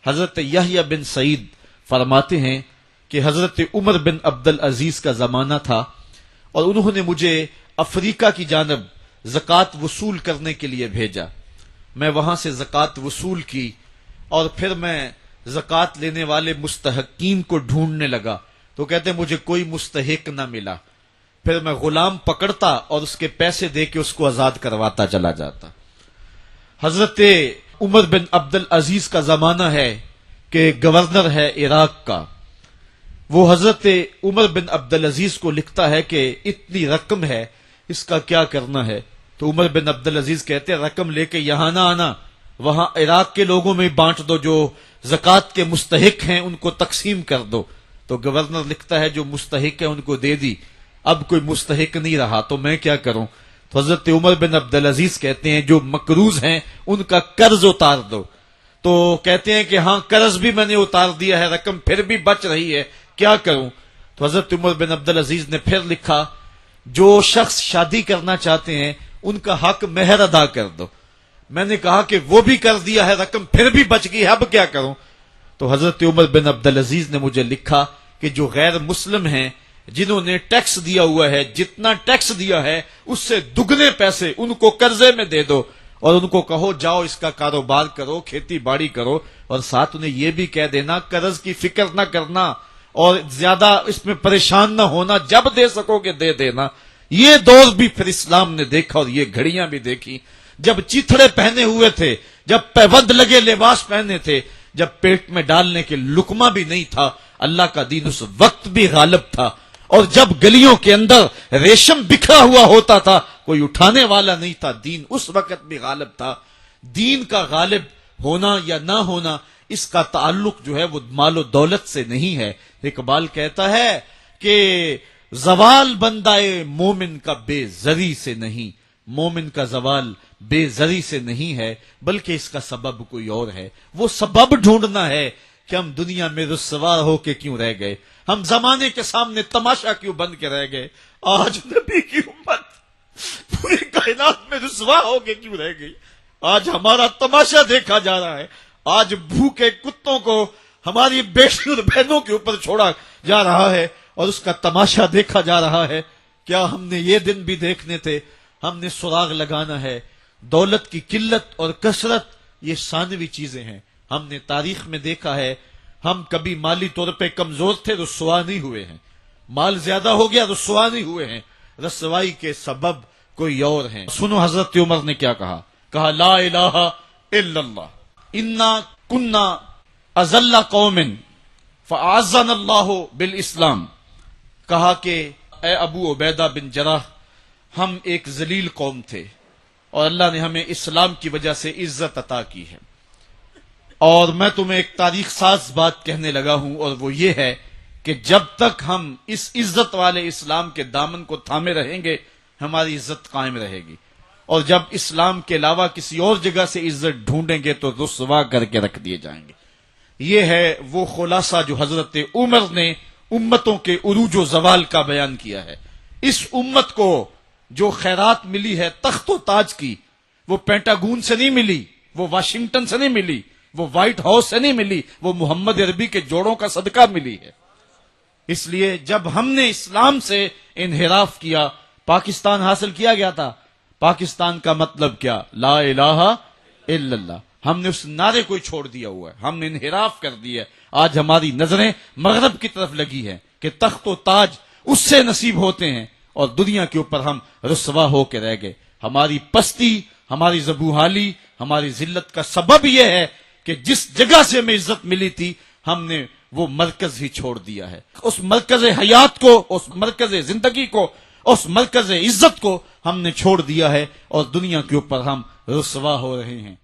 حضرت یحییٰ بن سعید فرماتے ہیں کہ حضرت عمر بن عبدالعزیز کا زمانہ تھا اور انہوں نے مجھے افریقہ کی جانب زکوٰۃ وصول کرنے کے لیے بھیجا. میں وہاں سے زکوٰۃ وصول کی اور پھر میں زکوٰۃ لینے والے مستحقین کو ڈھونڈنے لگا تو کہتے مجھے کوئی مستحق نہ ملا. پھر میں غلام پکڑتا اور اس کے پیسے دے کے اس کو آزاد کرواتا چلا جاتا. حضرت عمر بن عبدالعزیز کا زمانہ ہے کہ گورنر ہے عراق کا. وہ حضرت عمر بن عبدالعزیز کو لکھتا ہے کہ اتنی رقم ہے، اس کا کیا کرنا ہے؟ تو عمر بن عبدالعزیز کہتے ہیں رقم لے کے یہاں نہ آنا، وہاں عراق کے لوگوں میں بانٹ دو، جو زکوٰۃ کے مستحق ہیں ان کو تقسیم کر دو. تو گورنر لکھتا ہے جو مستحق ہے ان کو دے دی، اب کوئی مستحق نہیں رہا تو میں کیا کروں؟ تو حضرت عمر بن عبدالعزیز کہتے ہیں جو مقروض ہیں ان کا قرض اتار دو. تو کہتے ہیں کہ ہاں قرض بھی میں نے اتار دیا ہے، رقم پھر بھی بچ رہی ہے، کیا کروں؟ تو حضرت عمر بن عبدالعزیز نے پھر لکھا جو شخص شادی کرنا چاہتے ہیں ان کا حق مہر ادا کر دو. میں نے کہا کہ وہ بھی کر دیا ہے، رقم پھر بھی بچ گئی، اب کیا کروں؟ تو حضرت عمر بن عبدالعزیز نے مجھے لکھا کہ جو غیر مسلم ہیں جنہوں نے ٹیکس دیا ہوا ہے، جتنا ٹیکس دیا ہے اس سے دگنے پیسے ان کو قرضے میں دے دو اور ان کو کہو جاؤ اس کا کاروبار کرو، کھیتی باڑی کرو، اور ساتھ انہیں یہ بھی کہہ دینا قرض کی فکر نہ کرنا اور زیادہ اس میں پریشان نہ ہونا، جب دے سکو گے دے دینا. یہ دور بھی پھر اسلام نے دیکھا اور یہ گھڑیاں بھی دیکھی جب چیتھڑے پہنے ہوئے تھے، جب پیبند لگے لباس پہنے تھے، جب پیٹ میں ڈالنے کے لقمہ بھی نہیں تھا. اللہ کا دین اس وقت بھی غالب تھا، اور جب گلیوں کے اندر ریشم بکھرا ہوا ہوتا تھا کوئی اٹھانے والا نہیں تھا، دین اس وقت بھی غالب تھا. دین کا غالب ہونا یا نہ ہونا اس کا تعلق جو ہے وہ مال و دولت سے نہیں ہے. اقبال کہتا ہے کہ زوال بندائے مومن کا بے زری سے نہیں، مومن کا زوال بے زری سے نہیں ہے بلکہ اس کا سبب کوئی اور ہے. وہ سبب ڈھونڈنا ہے کہ ہم دنیا میں رسوا ہو کے کیوں رہ گئے، ہم زمانے کے سامنے تماشا کیوں بن کے رہ گئے. آج نبی کی امت پوری کائنات میں رسوا ہو کے کیوں رہ گئی؟ آج ہمارا تماشا دیکھا جا رہا ہے، آج بھوکے کتوں کو ہماری بیٹی اور بہنوں کے اوپر چھوڑا جا رہا ہے اور اس کا تماشا دیکھا جا رہا ہے. کیا ہم نے یہ دن بھی دیکھنے تھے؟ ہم نے سراغ لگانا ہے. دولت کی قلت اور کثرت یہ ثانوی چیزیں ہیں. ہم نے تاریخ میں دیکھا ہے ہم کبھی مالی طور پہ کمزور تھے، رسوا نہیں ہوئے ہیں. مال زیادہ ہو گیا، رسوا نہیں ہوئے ہیں. رسوائی کے سبب کوئی اور ہیں. سنو حضرت عمر نے کیا کہا. کہا لا الہ الا اللہ انا کنا اذل قوم فاعزنا اللہ بالاسلام. کہا کہ اے ابو عبیدہ بن جراح، ہم ایک ذلیل قوم تھے اور اللہ نے ہمیں اسلام کی وجہ سے عزت عطا کی ہے. اور میں تمہیں ایک تاریخ ساز بات کہنے لگا ہوں، اور وہ یہ ہے کہ جب تک ہم اس عزت والے اسلام کے دامن کو تھامے رہیں گے ہماری عزت قائم رہے گی، اور جب اسلام کے علاوہ کسی اور جگہ سے عزت ڈھونڈیں گے تو رسوا کر کے رکھ دیے جائیں گے. یہ ہے وہ خلاصہ جو حضرت عمر نے امتوں کے عروج و زوال کا بیان کیا ہے. اس امت کو جو خیرات ملی ہے تخت و تاج کی، وہ پینٹاگون سے نہیں ملی، وہ واشنگٹن سے نہیں ملی، وہ وائٹ ہاؤس سے نہیں ملی، وہ محمد عربی کے جوڑوں کا صدقہ ملی ہے. اس لیے جب ہم نے اسلام سے انحراف کیا، پاکستان حاصل کیا گیا تھا. پاکستان کا مطلب کیا؟ لا الہ الا اللہ. ہم نے اس نعرے کو چھوڑ دیا ہوا ہے، ہم نے انحراف کر دیا ہے. آج ہماری نظریں مغرب کی طرف لگی ہیں کہ تخت و تاج اس سے نصیب ہوتے ہیں، اور دنیا کے اوپر ہم رسوا ہو کے رہ گئے. ہماری پستی، ہماری زبوحالی، ہماری ذلت کا سبب یہ ہے کہ جس جگہ سے ہمیں عزت ملی تھی ہم نے وہ مرکز ہی چھوڑ دیا ہے. اس مرکز حیات کو، اس مرکز زندگی کو، اس مرکز عزت کو ہم نے چھوڑ دیا ہے اور دنیا کے اوپر ہم رسوا ہو رہے ہیں.